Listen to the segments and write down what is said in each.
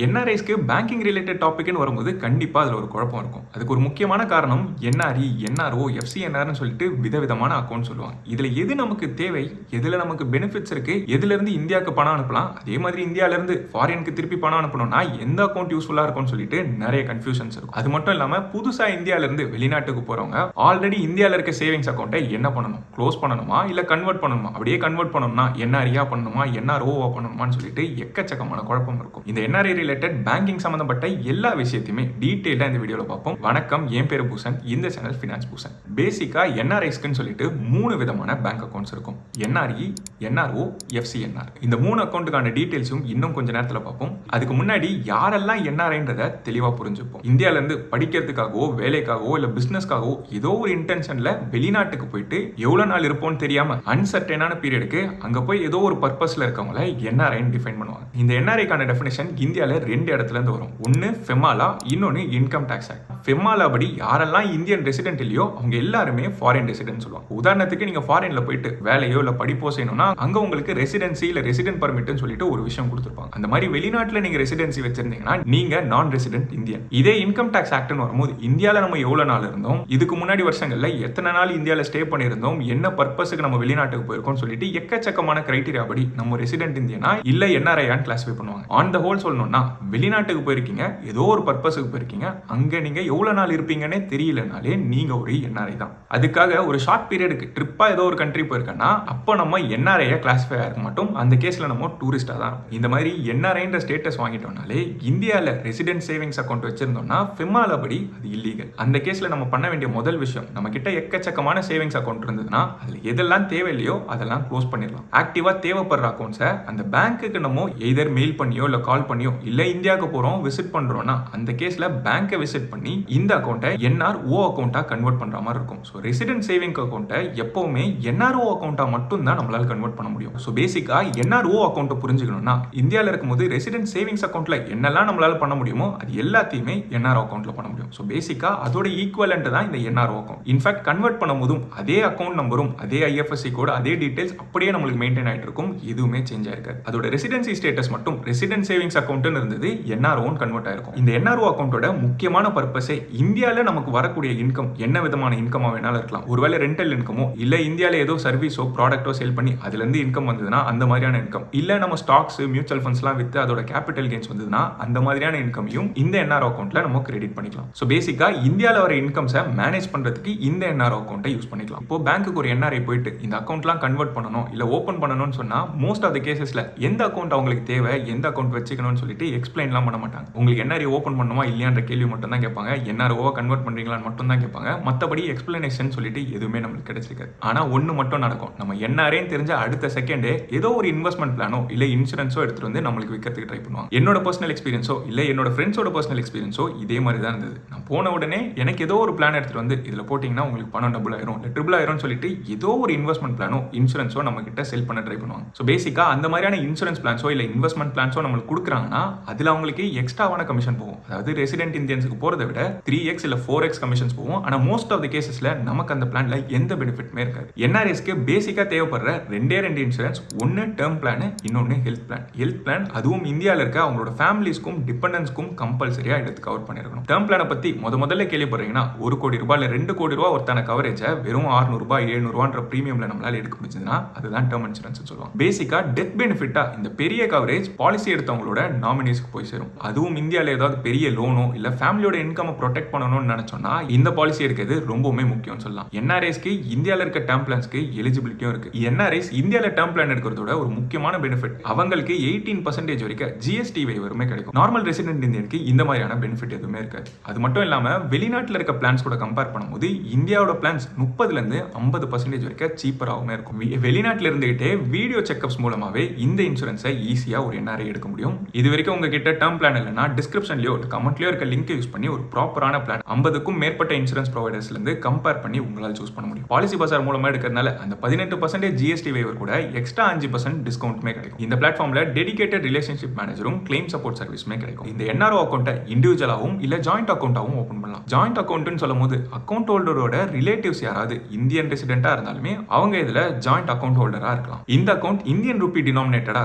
என்ஆர்ஐஸ்க்கு banking related டாபிக்னு வரும்போது கண்டிப்பா அதுல ஒரு குழப்பம் இருக்கும். அதுக்கு ஒரு முக்கியமான காரணம் என்ஆர்இ, என்ஆர்ஓ, எஃப்சிஎன்ஆர்னு சொல்லிட்டு விதவிதமான அக்கவுண்ட் சொல்லுவாங்க. இதுல எது நமக்கு தேவை, எதுல நமக்கு பெனிஃபிட்ஸ் இருக்கு, எதுல இருந்து இந்தியாவுக்கு பணம் அனுப்பலாம், அதே மாதிரி இந்தியால இருந்து ஃபாரினுக்கு திருப்பி பணம் அனுப்பணும்னா எந்த அக்கவுண்ட் யூஸ்ஃபுல்லா இருக்கும்னு சொல்லிட்டு நிறைய கன்ஃபியூஷன்ஸ் இருக்கும். அது மட்டும் இல்லாம புதுசா இந்தியால இருந்து வெளிநாட்டுக்கு போறவங்க ஆல்ரெடி இந்தியால இருக்க சேவிங்ஸ் அக்கௌண்ட்டை என்ன பண்ணணும், க்ளோஸ் பண்ணணுமா இல்ல கன்வெர்ட் பண்ணணுமா, அப்படியே கன்வெர்ட் பண்ணணும்னா என்ஆர்இயா பண்ணணுமா என்ஆர்ஓவா பண்ணணுமான்னு சொல்லிட்டு எக்கச்சக்கமான குழப்பம் இருக்கும். இந்த என்ஆர்ஐ ரிலேட்டட் பேங்கிங் சம்பந்தப்பட்ட எல்லா விஷயத்தையுமே டீடைலா இந்த வீடியோல பார்ப்போம். வணக்கம், என் பேரு பூசன், இந்த சேனல் ஃபினான்ஸ் பூசன். பேசிக்கா என்ஆர்ஐஸ்க்குன்னு சொல்லிட்டு 3 விதமான பேங்க் அக்கவுண்ட்ஸ் இருக்கும். NRE, NRO, FCNR. இந்த 3 அக்கவுண்ட்டுக்கான டீடைல்ஸும் இன்னும் கொஞ்ச நேரத்துல பார்ப்போம். அதுக்கு முன்னாடி யாரெல்லாம் என்ஆர்ஐன்றத தெளிவா புரிஞ்சுப்போம். இந்தியால இருந்து படிக்கிறதுக்காகவோ வேலைக்காகவோ இல்ல பிசினஸ்க்காகவோ ஏதோ ஒரு இன்டென்ஷன்ல வெளிநாட்டுக்கு போயிட்டு எவ்வளவு நாள் இருப்போம்னு தெரியாம அன்சர்டைனான பீரியடுக்கு அங்க போய் ஏதோ ஒரு பர்பஸ்ல இருக்கவங்கள என்ஆர்ஐன்னு டிஃபைன் பண்ணுவாங்க. இந்த என்ஆர்ஐக்கான டெஃபினேஷன் இந்தியால 2 இடத்துல இருந்து வரும். ஒன்னு ஃபெமாலா, இன்னொன்னு இன்கம் டாக்ஸ் ஆக்ட். ஃபெமாலா படி யாரெல்லாம் இந்தியன் ரெசிடென்ட் இல்லையோ அவங்க எல்லாருமே ஃபாரின் ரெசிடென்ட் சொல்லுவாங்க. உதாரணத்துக்கு நீங்க ஃபாரின்ல போயிட்டு வேலையோ இல்ல படிப்போ செய்யணும்னா அங்க உங்களுக்கு ரெசிடென்சி இல்ல ரெசிடென்ட் பர்மிட்னு சொல்லிட்டு ஒரு விஷயம் கொடுத்துருப்பாங்க. அந்த மாதிரி வெளிநாட்டுல நீங்க ரெசிடென்சி வச்சிருந்தீங்கன்னா நீங்க நான் ரெசிடென்ட் இந்தியன். இதே இன்கம் டாக்ஸ் ஆக்ட்னு வரும்போது இந்தியால நம்ம எவ்வளவு நாள் இருந்தோம், இதுக்கு முன்னாடி வருஷங்கள்ல எத்தனை நாள் இந்தியால ஸ்டே பண்ணியிருந்தோம், என்ன பர்பஸுக்கு நம்ம வெளிநாட்டுக்கு போயிருக்கோம் சொல்லிட்டு எக்கச்சக்கமான கிரைட்டீரியா படி நம்ம ரெசிடென்ட் இந்தியனா இல்ல என்ஆர்ஐயான்னு கிளாஸிஃபை பண்ணுவாங்க. ஆன் த ஹோல் சொல்லணும்னா வெளிநாட்டுக்கு போயிருக்கீங்க, ஏதோ ஒரு பர்பஸுக்கு போயிருக்கீங்க, அங்க நீங்க எவ்வளவு நாள் இருப்பீங்கன்னே தெரியலனாலே நீங்க ஒரு என்ஆர்ஐ தான். அதுக்காக ஒரு ஷார்ட் பீரியடுக்கு ட்ரிப்பா ஏதோ ஒரு கண்ட்ரி போயிருக்கேன்னா அப்போ நம்ம என்ஆர்ஐயா கிளாஸிஃபை ஆக மாட்டோம். அந்த கேஸ்ல நம்ம டூரிஸ்டா தான் இருக்கும். இந்த மாதிரி என்ஆர்ஐன்ற ஸ்டேட்டஸ் வாங்கிட்டோம்னாலே இந்தியால ரெசிடென்ட் சேவிங்ஸ் அக்கௌண்ட் வச்சிருந்தோம்னா ஃபெமாலா படி அது இல்லீகல். அந்த கேஸ்ல நம்ம பண்ண வேண்டிய முதல் விஷயம், நம்ம கிட்ட எக்கச்சக்கமான சேவிங்ஸ் அக்கௌண்ட் இருந்ததுன்னா அதுல எதெல்லாம் தேவையில்லையோ அதெல்லாம் க்ளோஸ் பண்ணிடலாம். ஆக்டிவா தேவைப்படுற அக்கௌண்ட்ஸை அந்த பேங்க்குக்கு நம்ம எய்தர் மெயில் பண்ணியோ இல்ல கால் பண்ணியோ இல்ல இந்தியாவுக்கு போறோம் விசிட் பண்றோம்னா அந்த கேஸ்ல பேங்கை விசிட் பண்ணி இந்த அக்கௌண்ட்டை என்ஆர்ஓ அக்கௌண்ட்டா கன்வெர்ட் பண்ற மாதிரி இருக்கும். ஸோ ரெசிடென்ட் சேவிங் அக்கௌண்ட்டை எப்பவுமே என்ஆர்ஓ அக்கௌண்ட்டா மட்டும் தான் நம்மளால கன்வெர்ட் பண்ண முடியும். ஸோ பேசிக்கா என்ஆர்ஓ அக்கௌண்ட்டை புரிஞ்சுக்கணும்னா இந்தியாவில் இருக்கும்போது ரெசிடென்ட் சேவிங்ஸ் அக்கௌண்ட்ல என்னெல்லாம் நம்மளால பண்ண முடியுமோ அது எல்லாத்தையுமே என்ஆர்ஓ அக்கௌண்ட்ல பண்ண முடியும். ஸோ பேசிக்கா அதோட ஈக்குவலண்ட் தான் இந்த என்ஆர்ஓ அக்கௌண்ட். இன்ஃபேக்ட் கன்வெர்ட் பண்ணும்போதும் அதே அக்கௌண்ட் நம்பரும் அதே ஐஎஃப்எஸ்சி கோட் அதே டீடைல்ஸ் அப்படியே நம்மளுக்கு மெயின்டைன் ஆயிட்டு இருக்கும். எதுவுமே சேஞ்ச் ஆயிருக்காது. அதோட ரெசிடென்சி ஸ்டேட்டஸ் மட்டும் ரெசிடென்ட் சேவிங்ஸ் அக்கௌண்ட்னு இருந்தது என்ஆர்ஓன்னு கன்வெர்ட் ஆயிருக்கும். இந்த என்ஆர்ஓ அக்கௌண்டோட முக்கியமான பர்பஸே இந்தியால நமக்கு வரக்கூடிய இன்கம் என்ன விதமான இன்கமா வேணாலும் இருக்கலாம். ஒருவேளை ரெண்டல் இன்கமோ இல்ல இந்தியால ஏதோ சர்வீஸோ ப்ராடக்ட்டோ சேல் பண்ணி அதுல இருந்து இன்கம் வந்ததுன்னா அந்த மாதிரியான இன்கம், இல்ல நம்ம ஸ்டாக்ஸ் மியூச்சுவல் ஃபண்ட்ஸ்லாம் வித்து அதோட கேபிட்டல் கெயின்ஸ் வந்ததுன்னா அந்த மாதிரியான இன்கமையும் இந்த என்ஆர்ஓ அக்கௌண்ட்ல நம்ம கிரெடிட் பண்ணிக்கலாம். ஸோ பேசிக்கா இந்தியால வர இன்கம்ஸை மேனேஜ் பண்றதுக்கு இந்த என்ஆர்ஓ அக்கௌண்ட்டை யூஸ் பண்ணிக்கலாம். இப்போ பேங்க்குக்கு ஒரு என்ஆர்ஐ போயிட்டு இந்த அக்கௌண்ட்லாம் கன்வெர்ட் பண்ணணும் இல்ல ஓபன் பண்ணணும்னு சொன்னா மோஸ்ட் ஆஃப் த கேசஸ்ல எந்த அக்கௌண்ட் அவங்களுக்கு தேவை, எந்த அக்கௌண்ட் வச்சுக்கணும்னு சொல்லிட்டு எக்ஸ்பிளைன்லாம் பண்ண மாட்டாங்க. உங்களுக்கு என்ஆர்ஐ ஓபன் பண்ணுமா இல்லையான்ற கேள்வி மட்டும் தான் கேட்பாங்க. என்ஆர்ஓவா கன்வெர்ட் பண்றீங்களான்னு மட்டும் தான் கேட்பாங்க. மற்றபடி எக்ஸ்பிளனேஷன் சொல்லிட்டு எதுவுமே நம்மளுக்கு கிடைச்சிருக்காது. ஆனா ஒன்னு மட்டும் நடக்கும், நம்ம என்ஆர்ஐன்னு தெரிஞ்ச அடுத்த செகண்டே ஏதோ ஒரு இன்வெஸ்ட்மெண்ட் பிளானோ இல்ல இன்சூரன்ஸோ எடுத்துட்டு வந்து நம்மளுக்கு விற்கிறதுக்கு ட்ரை பண்ணுவாங்க. என்னோட பர்சனல் எக்ஸ்பீரியன்ஸோ இல்ல என்னோட ஃப்ரெண்ட்ஸோட பர்சனல் எக்ஸ்பீரியன்ஸோ இதே மாதிரி தான் இருந்தது. நான் போன உடனே எனக்கு ஏதோ ஒரு பிளான் எடுத்துட்டு வந்து இதுல போட்டீங்கன்னா உங்களுக்கு பணம் டபுள் ஆயிரும் இல்ல ட்ரிபிள் ஆயிரும் சொல்லிட்டு ஏதோ ஒரு இன்வெஸ்ட்மெண்ட் பிளானோ இன்சூரன்ஸோ நம்ம கிட்ட செல் பண்ண ட்ரை பண்ணுவாங்க. ஸோ பேசிக்கா அந்த மாதிரியான இன்சூரன்ஸ் பிளான்ஸோ இல்ல இன்வெஸ்ட்மெண்ட் பிளான்ஸோ நம்மளுக்கு கொடுக்குறாங்கன்னா அதுல அவங்களுக்கு எக்ஸ்ட்ராவான கமிஷன் போகும். அதாவது ரெசிடென்ட் இந்தியன்ஸுக்கு போறதை விட 3x இல்ல 4x கமிஷன்ஸ் போகும். ஆனா மோஸ்ட் ஆஃப் தி கேசஸ்ல நமக்கு அந்த பிளான்ல எந்த பெனிஃபிட்மே இருக்காது. என்ஆர்எஸ்க்கு பேசிக்கா தேவைப்படுற ரெண்டே இன்சூரன்ஸ், ஒன்னு டேர்ம் பிளான், இன்னொன்னு ஹெல்த் பிளான். ஹெல்த் பிளான் அதுவும் இந்தியால இருக்க அவங்களோட ஃபேமிலிஸ்க்கும் டிபெண்டன்ஸ்க்கும் கம்பல்சரியா எடுத்து கவர் பண்ணிருக்கணும். டேர்ம் பிளானை பத்தி முதல்ல கேள்விப்படுறீங்கன்னா 1 கோடி ரூபாய் இல்ல 2 கோடி ரூபாய் ஒருத்தான கவரேஜை வெறும் 600 ரூபாய் 700 ரூபான்ற பிரீமியம்ல நம்மளால எடுக்க முடிஞ்சதுன்னா அதுதான் டேர்ம் இன்சூரன்ஸ் சொல்லுவாங்க. பேசிக்கா டெத் பெனிஃபிட்டா இந்த பெரிய கவரேஜ் பாலிசி எடுத்தவங்களோட நாமினிஸ்க்கு போய் சேரும். அதுவும் இந்தியால ஏதாவது பெரிய லோனோ இல்ல ஃபேமிலியோட இன்கம் ப்ரொடெக்ட் பண்ணணும்னு நினைச்சோம்னா இந்த பாலிசி எடுக்கிறது ரொம்பவுமே முக்கியம் சொல்லலாம். என்ஆர்ஐஸ்க்கு இந்தியால இருக்க டேர்ம் பிளான்ஸ்க்கு எலிஜிபிலிட்டியும் இருக்கு. என்ஆர்ஐஸ் இந்தியால டேர்ம் பிளான் எடுக்கிறதோட ஒரு முக்கியமான பெனிஃபிட் அவங்களுக்கு 18% வரைக்கும் ஜிஎஸ்டி வைவருமே கிடைக்கும். நார்மல் ரெசிடென்ட் இந்தியனுக்கு இந்த மாதிரியான பெனிஃபிட் எதுவுமே இருக்காது. அது மட்டும் இல்லாம வெளிநாட்டுல இருக்க பிளான்ஸ் கூட கம்பேர் பண்ணும்போது இந்தியாவோட பிளான்ஸ் 30% இருந்து 50% வரைக்கும் சீப்பராகவுமே இருக்கும். வெளிநாட்டுல இருந்துகிட்டே வீடியோ செக்அப்ஸ் மூலமாவே இந்த இன்சூரன்ஸை ஈஸியா ஒரு என்ஆர்ஐ எடுக்க முடியும். இது வரைக்கும் உங்ககிட்ட டேர்ம் பிளான் இல்லைன்னா டிஸ்கிரிப்ஷன்லயோ கமெண்ட்லயோ இருக்க லிங்க் யூஸ் பண்ணி ஒரு ப்ராப்பரான பிளான் 50க்கும் மேற்பட்ட இன்சூரன்ஸ் ப்ரொவைடர்ஸ்ல இருந்து கம்பேர் பண்ணி உங்களால் சூஸ் பண்ண முடியும். பாலிசி பசார் மூலமா எடுக்கிறதுனால அந்த 18% ஜிஎஸ்டி வேவர் கூட எக்ஸ்ட்ரா 5% டிஸ்கவுண்ட்மே கிடைக்கும். இந்த பிளாட்ஃபார்ம்ல டெடிகேட்டட் ரிலேஷன்ஷிப் மேனேஜரும் கிளைம் சப்போர்ட் சர்வீஸ்மே கிடைக்கும். இந்த என்ஆர்ஓ அக்கௌண்ட்டை இண்டிவிஜுவலாவும் இல்ல ஜாயிண்ட் அக்கௌண்ட்டாவும் ஓபன் பண்ணலாம். ஜாயிண்ட் அக்கௌண்ட்னு சொல்லும்போது அக்கௌண்ட் ஹோல்டரோட ரிலேட்டிவ்ஸ் யாராவது இந்தியன் ரெசிடென்ட்டா இருந்தாலுமே அவங்க இதுல ஜாயிண்ட் அக்கௌண்ட் ஹோல்டரா இருக்கலாம். இந்த அக்கௌண்ட் இந்தியன் ரூபி டினாமினேட்டடா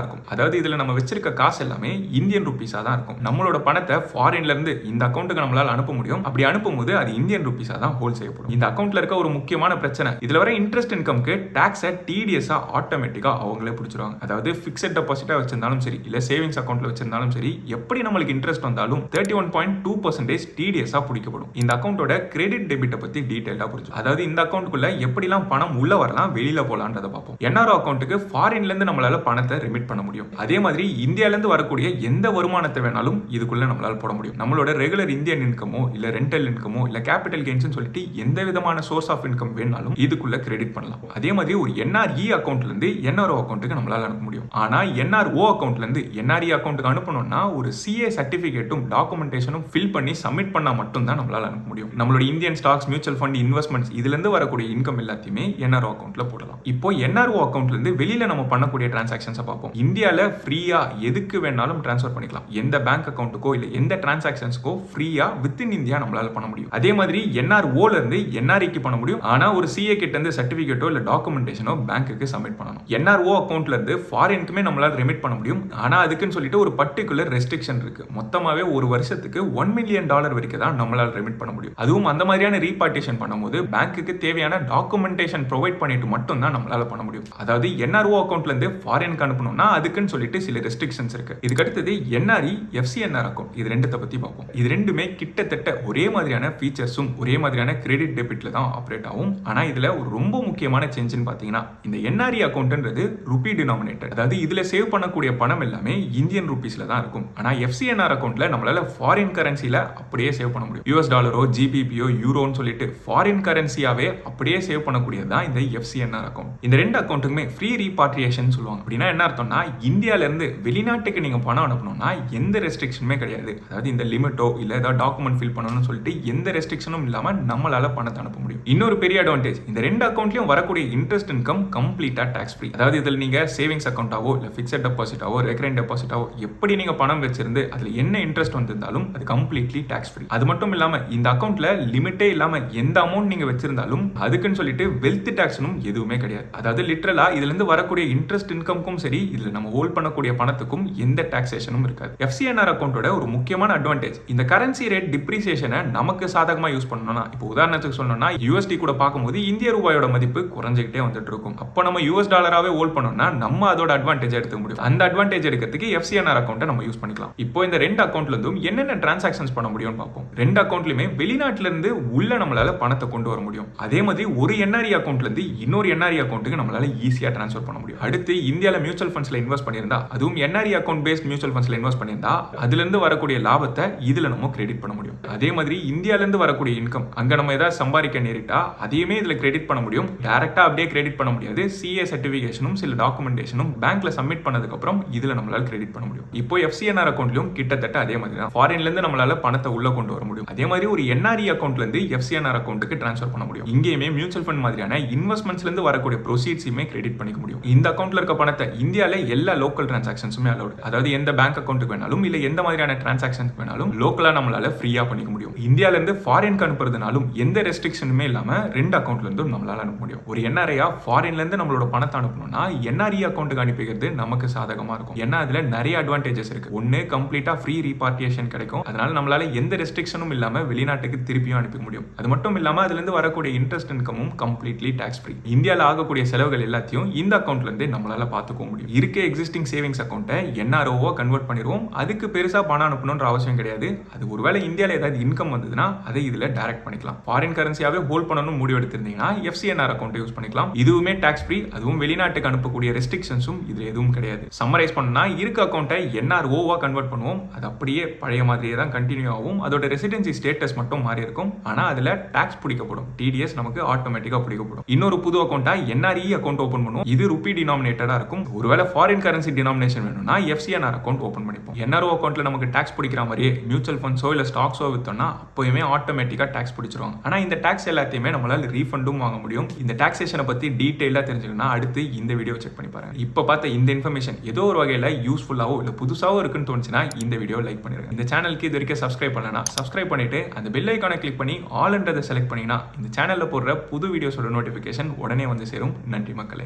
இருக்கும். அதாவது இதுல நம்ம வச்சிருக்க காசு எல்லாமே இந்தியன் இந்தியன் ருபீஸா தான் இருக்கும். நம்மளோட பணத்தை ஃபாரின்ல இருந்து இந்த அக்கௌண்ட்டுக்கு நம்மளால அனுப்ப முடியும். அப்படி அனுப்பும்போது அது இந்தியன் ருபீஸா தான் ஹோல்ட் செய்யப்படும். இந்த அக்கௌண்ட்ல இருக்க ஒரு முக்கியமான பிரச்சனை, இதுல வர இன்ட்ரெஸ்ட் இன்கம்க்கு டாக்ஸை டிடிஎஸ் ஆட்டோமேட்டிக்கா அவங்களே பிடிச்சிருவாங்க. அதாவது பிக்ஸட் டெபாசிட்டா வச்சிருந்தாலும் சரி, இல்ல சேவிங்ஸ் அக்கௌண்ட்ல வச்சிருந்தாலும் சரி, எப்படி நம்மளுக்கு இன்ட்ரெஸ்ட் வந்தாலும் 31.2% டிடிஎஸ் பிடிக்கப்படும். இந்த அக்கௌண்டோட கிரெடிட் டெபிட்டை பத்தி டீடைலா புரிஞ்சு, அதாவது இந்த அக்கௌண்ட்டுக்குள்ள எப்படிலாம் பணம் உள்ள வரலாம் வெளியில போலான்றத பார்ப்போம். என்ஆர்ஓ அக்கௌண்ட்டுக்கு ஃபாரின்ல இருந்து நம்மளால பணத்தை ரெமிட் பண்ண முடியும். அதே மாதிரி இந்தியால இருந்து வரக்கூடிய எந்த வருமானத்தை வேணாலும் இதுக்குள்ள நம்மளால போட முடியும். நம்மளோட ரெகுலர் இந்தியன் இன்கமோ இல்ல ரெண்டல் இன்கமோ இல்ல கேபிட்டல் கெயின்ஸ் சொல்லிட்டு எந்த விதமான சோர்ஸ் ஆஃப் இன்கம் வேணாலும் இதுக்குள்ள கிரெடிட் பண்ணலாம். அதே மாதிரி ஒரு என்ஆர்இ அக்கௌண்ட்ல இருந்து என்ஆர்ஓ அக்கௌண்ட்டுக்கு நம்மளால அனுப்ப முடியும். ஆனா என்ஆர்ஓ அக்கௌண்ட்ல இருந்து என்ஆர்இ அக்கௌண்ட்டுக்கு அனுப்பணும்னா ஒரு சிஏ சர்டிபிகேட்டும் டாக்குமெண்டேஷனும் ஃபில் பண்ணி சப்மிட் பண்ணா மட்டும் தான் நம்மளால அனுப்ப முடியும். நம்மளோட Indian stocks, mutual fund, investments இதுல இருந்து வரக்கூடிய இன்கம் எல்லாத்தையுமே என்ஆர்ஓ அக்கௌண்ட்ல போடலாம். இப்போ என்ஆர்ஓ அக்கௌண்ட்ல இருந்து வெளியில நம்ம பண்ணக்கூடிய டிரான்சாக்ஷன்ஸை பார்ப்போம். இந்தியால ஃப்ரீயா எதுக்கு வேணாலும் டிரான்ஸ்ஃபர் பண்ணிக்கலாம். எந்த பேங்க் அக்கௌண்ட்டுக்கோ இல்ல எந்த டிரான்சாக்ஷன்ஸ்க்கோ ஃப்ரீயா வித்தின் இந்தியா நம்மளால பண்ண முடியும். அதே மாதிரி என்ஆர்ஓல இருந்து என்ஆர்இக்கு பண்ண முடியும். ஆனா ஒரு சிஏ கிட்ட இருந்து சர்டிபிகேட்டோ இல்ல டாக்குமெண்டேஷனோ பேங்க்குக்கு சப்மிட் பண்ணணும். என்ஆர்ஓ அக்கௌண்ட்ல இருந்து ஃபாரினுக்குமே நம்மளால ரெமிட் பண்ண முடியும். ஆனா அதுக்குன்னு சொல்லிட்டு ஒரு பர்டிகுலர் ரெஸ்ட்ரிக்ஷன் இருக்கு. மொத்தமாவே ஒரு வருஷத்துக்கு $1 மில்லியன் வரைக்கும் தான் நம்மளால ரெமிட் பண்ண முடியும். அதுவும் அந்த மாதிரியான ரீபார்ட்டிஷன் பண்ணும்போது பேங்க்குக்கு தேவையான டாக்குமெண்டேஷன் ப்ரொவைட் பண்ணிட்டு மட்டும் தான் நம்மளால பண்ண முடியும். அதாவது என்ஆர்ஓ அக்கௌண்ட்ல இருந்து ஃபாரினுக்கு அனுப்பணும்னா அதுக்குன்னு சொல்லிட்டு சில ரெஸ்ட்ரிக்ஷன்ஸ் இருக்கு. இதுக்கு அடுத்தது என்ஆர்இ எஃப்சிஎன்ஆர் அக்கௌண்ட். இது ரெண்டத்தை பத்தி பார்ப்போம். இது ரெண்டுமே கிட்டத்தட்ட ஒரே மாதிரியான ஃபீச்சர்ஸும் ஒரே மாதிரியான கிரெடிட் டெபிட்ல தான் ஆப்ரேட் ஆகும். ஆனா இதுல ஒரு ரொம்ப முக்கியமான சேஞ்சுன்னு பாத்தீங்கன்னா, இந்த என்ஆர்இ அக்கௌண்ட்ன்றது ருபி டினாமினேட்டட். அதாவது இதுல சேவ் பண்ணக்கூடிய பணம் எல்லாமே இந்தியன் ருபீஸ்ல தான் இருக்கும். ஆனா எஃப்சிஎன்ஆர் அக்கௌண்ட்ல நம்மளால ஃபாரின் கரன்சில அப்படியே சேவ் பண்ண முடியும். யூஎஸ் டாலரோ ஜிபிபியோ யூரோன்னு சொல்லிட்டு ஃபாரின் கரன்சியாவே அப்படியே சேவ் பண்ணக்கூடியது தான் இந்த எஃப்சிஎன்ஆர் அக்கௌண்ட். இந்த ரெண்டு அக்கௌண்ட்டுமே ஃப்ரீ ரீபாட்ரியேஷன் சொல்லுவாங்க. அப்படின்னா என்ன அர்த்தம்னா, இந்தியால இருந்து வெளிநாட்டுக்கு நீங்க பணம் அனுப்பணும்னா எந்த ரெஸ்ட்ரிக்ஷனுமே கிடையாது. அதாவது இந்த லிமிட்டோ இல்ல ஏதாவது டாக்குமெண்ட் ஃபில் பண்ணணும்னு சொல்லிட்டு எந்த ரெஸ்ட்ரிக்ஷனும் இல்லாம நம்மளால பணத்தை அனுப்ப முடியும். இன்னொரு பெரிய அட்வான்டேஜ், இந்த ரெண்டு அக்கௌண்ட்லயும் வரக்கூடிய இன்ட்ரெஸ்ட் இன்கம் கம்ப்ளீட்டா டாக்ஸ் ஃப்ரீ. அதாவது இதில் நீங்க சேவிங்ஸ் அக்கௌண்டாவோ இல்ல பிக்ஸட் டெபாசிட்டாவோ ரெக்கரிங் டெபாசிட்டாவோ எப்படி நீங்க பணம் வச்சிருந்து அதுல என்ன இன்ட்ரெஸ்ட் வந்திருந்தாலும் அது கம்ப்ளீட்லி டாக்ஸ் ஃப்ரீ. அது மட்டும் இல்லாம இந்த அக்கௌண்ட்ல லிமிட்டே இல்லாம எந்த அமௌண்ட் நீங்க வச்சிருந்தாலும் அதுக்குன்னு சொல்லிட்டு வெல்த் டாக்ஸ்னும் எதுவுமே கிடையாது. அதாவது லிட்டரலா இதுல இருந்து வரக்கூடிய இன்ட்ரெஸ்ட் இன்கம்க்கும் சரி, இதுல நம்ம ஹோல்ட் பண்ணக்கூடிய பணத்துக்கும் எந்த டாக்ஸேஷனும் இருக்காது. எஃப்சிஎன்ஆர் அக்கௌண்டோட ஒரு முக்கியமான அட்வான்டேஜ், இந்த கரன்சி ரேட் டிப்ரிசியேஷனை நமக்கு சாதகமா யூஸ் பண்ணணும்னா, இப்போ உதாரணத்துக்கு சொல்லணும்னா யூஎஸ்டி கூட பார்க்கும்போது இந்திய ரூபாயோட மதிப்பு குறைஞ்சிக்கிட்டே வந்துட்டு இருக்கும். அப்போ நம்ம யூஎஸ் டாலராவே ஹோல்ட் பண்ணோம்னா நம்ம அதோட அட்வான்டேஜ் எடுத்துக்க முடியும். அந்த அட்வான்டேஜ் எடுக்கிறதுக்கு எஃப்சிஎன்ஆர் அக்கௌண்ட்டை நம்ம யூஸ் பண்ணிக்கலாம். இப்போ இந்த ரெண்டு அக்கௌண்ட்ல இருந்தும் என்னென்ன டிரான்சாக்ஷன்ஸ் பண்ண முடியும்னு பார்ப்போம். ரெண்டு அக்கௌண்ட்லயுமே வெளிநாட்டுல இருந்து உள்ள நம்மளால பணத்தை கொண்டு வர முடியும். அதே மாதிரி ஒரு என்ஆர்இ அக்கௌண்ட்ல இருந்து இன்னொரு என்ஆர்இ அக்கௌண்ட்டுக்கு நம்மளால ஈஸியா டிரான்ஸ்ஃபர் பண்ண முடியும். அடுத்து இந்தியால மியூச்சுவல் ஃபண்ட்ஸ்ல இன்வெஸ்ட் பண்ணியிருந்தா, அதுவும் என்ஆர்இ அக்கௌண்ட் பேஸ்ட் மியூச்சுவல் ஃபண்ட்ஸ்ல இன்வெஸ்ட் பண்ணியிருந்தா அதுல இருந்து வரக்கூடிய லாபத்தை இதுல நம்ம கிரெடிட் பண்ண முடியும். அதே மாதிரி இந்தியால இருந்து வரக்கூடிய இன்கம் அங்க நம்ம ஏதாவது சம்பாதிக்க நேரிட்டா அதையுமே இதுல கிரெடிட் பண்ண முடியும். டைரக்டா அப்படியே கிரெடிட் பண்ண முடியாது. சிஏ சர்டிபிகேஷனும் சில டாக்குமெண்டேஷனும் பேங்க்ல சப்மிட் பண்ணதுக்கு அப்புறம் இதுல நம்மளால கிரெடிட் பண்ண முடியும். இப்போ எஃப்சிஎன்ஆர் அக்கௌண்ட்லயும் கிட்டத்தட்ட அதே மாதிரி தான். ஃபாரின்ல இருந்து நம்மளால பணத்தை உள்ள கொண்டு வர முடியும். அதே மாதிரி ஒரு என்ஆர்இ அக்கௌண்ட்ல இருந்து எஃப்சிஎன்ஆர் அக்கௌண்ட்டுக்கு டிரான்ஸ்ஃபர் பண்ண முடியும். இங்கேயுமே மியூச்சுவல் ஃபண்ட் மாதிரியான இன்வெஸ்ட்மெண்ட்ஸ்ல இருந்து வரக்கூடிய ப்ரொசீட்ஸுமே கிரெடிட் பண்ணிக்க முடியும். இந்த அக்கௌண்ட்ல இருக்க பணத்தை இந்தியால எல்லா லோக்கல் டிரான்சாக்ஷன்ஸுமே அலௌட். அதாவது எந்த பேங்க் அக்கௌண்ட்டுக்கு வேணாலும் இல்ல எந்த மாதிரியான டிரான்சாக்ஷன்ஸ் வேணாலும் லோக்கலா நம்மளால ஃப்ரீயா பண்ணிக்க முடியும். இந்தியால இருந்து ஃபாரினுக்கு அனுப்புறதுனாலும் எந்த ரெஸ்ட்ரிக்ஷனுமே இல்லாம ரெண்டு அக்கௌண்ட்ல இருந்தும் நம்மளால அனுப்ப முடியும். ஒரு என்ஆர்ஐயா ஃபாரின்ல இருந்து நம்மளோட பணத்தை அனுப்பணும்னா என்ஆர்இ அக்கௌண்ட்டுக்கு அனுப்பிக்கிறது நமக்கு சாதகமா இருக்கும். ஏன்னா அதுல நிறைய அட்வான்டேஜஸ் இருக்கு. ஒன்னு கம்ப்ளீட்டா ஃப்ரீ ரீபார்ட்டியேஷன் கிடைக்கும். அதனால நம்மளால எந்த ரெஸ்ட்ரிக்ஷனும் இல்லாம வெளிநாட்டுக்கு திருப்பியும் அனுப்ப முடியும். அது மட்டும் இல்லாம அதுல இருந்து வரக்கூடிய இன்ட்ரெஸ்ட் இன்கமும் கம்ப்ளீட்லி டாக்ஸ் ஃப்ரீ. இந்தியால ஆகக்கூடிய செலவுகள் எல்லாத்தையும் இந்த அக்கௌண்ட்ல இருந்து நம்மளால பாத்துக்க முடியும். இருக்க எக்ஸிஸ்டிங் சேவிங்ஸ் அக்கௌண்ட்டை என்ஆர்ஓவா கன்வெர்ட் பண்ணிடுவோம். அதுக்கு பெருசா பணம் அனுப்பணும்ன்ற அவசியம் கிடையாது. அது ஒருவேளை இந்தியால ஏதாவது இன்கம் வந்ததுன்னா அதை இதுல டைரக்ட் பண்ணிக்கலாம். ஃபாரின் கரன்சியாவே ஹோல்ட் பண்ணணும் முடிவு எடுத்திருந்தீங்கன்னா எஃப்சிஎன்ஆர் அக்கௌண்ட் யூஸ் பண்ணிக்கலாம். இதுவுமே டாக்ஸ் ஃப்ரீ. அதுவும் வெளிநாட்டுக்கு அனுப்பக்கூடிய ரெஸ்ட்ரிக்ஷன்ஸும் இதுல எதுவும் கிடையாது. சம்மரைஸ் பண்ணா இருக்க அக்கௌண்ட்டை என்ஆர்ஓவா கன்வெர்ட் பண்ணுவோம். அது அப்படியே பழைய மாதிரியே தான் கண்டினியூ ஆகும். அதோட ரெசிடென்சி ஸ்டேட்டஸ் மட்டும் மாறி இருக்கும். ஆனா அதுல டாக்ஸ் பிடிக்கப்படும். டிடிஎஸ் நமக்கு ஆட்டோமேட்டிக்கா பிடிக்கப்படும். இன்னொரு புது அக்கௌண்ட்டா என்ஆர்இ அக்கௌண்ட் ஓபன் பண்ணுவோம். இது ருபி டினாமினேட்டடா இருக்கும். ஒருவேளை ஃபாரின் கரன்சி டினாமினேஷன் வேணும்னா எஃப்சிஎன்ஆர் அக்கௌண்ட் ஓபன் பண்ணிப்போம். என்ஆர்ஓ அக்கௌண்ட்ல நமக்கு டாக்ஸ் பிடிக்கிற மாதிரியே மியூச்சுவல் ஃபண்ட்ஸோ இல்ல ஸ்டாக்ஸோ வித்தோம்னா அப்போயுமே ஆட்டோமேட்டிக்கா டாக்ஸ் பிடிச்சிருவாங்க. ஆனா இந்த டாக்ஸ் எல்லாத்தையுமே நம்மளால ரீஃபண்டும் வாங்க முடியும். இந்த டாக்ஸேஷனை பத்தி டீடைலா தெரிஞ்சுக்கணும்னா அடுத்து இந்த வீடியோ செக் பண்ணி பாருங்க. இப்ப பார்த்த இந்த இன்ஃபர்மேஷன் ஏதோ ஒரு வகையில யூஸ்ஃபுல்லாவோ இல்ல புதுசாவோ இருக்குன்னு தோணுச்சுன்னா இந்த வீடியோ லைக் பண்ணிருங்க. இந்த சேனலுக்கு இது வரைக்கும் சப்ஸ்கிரைப் பண்ணலனா சப்ஸ்கிரைப் பண்ணிட்டு அந்த பெல் ஐகானை கிளிக் பண்ணி ஆல்ன்றதை செலக்ட் பண்ணீங்கன்னா இந்த சேனல்ல போடுற புது வீடியோஸோட நோட்டிபிகேஷன் உடனே வந்து சேரும். நன்றி மக்களே.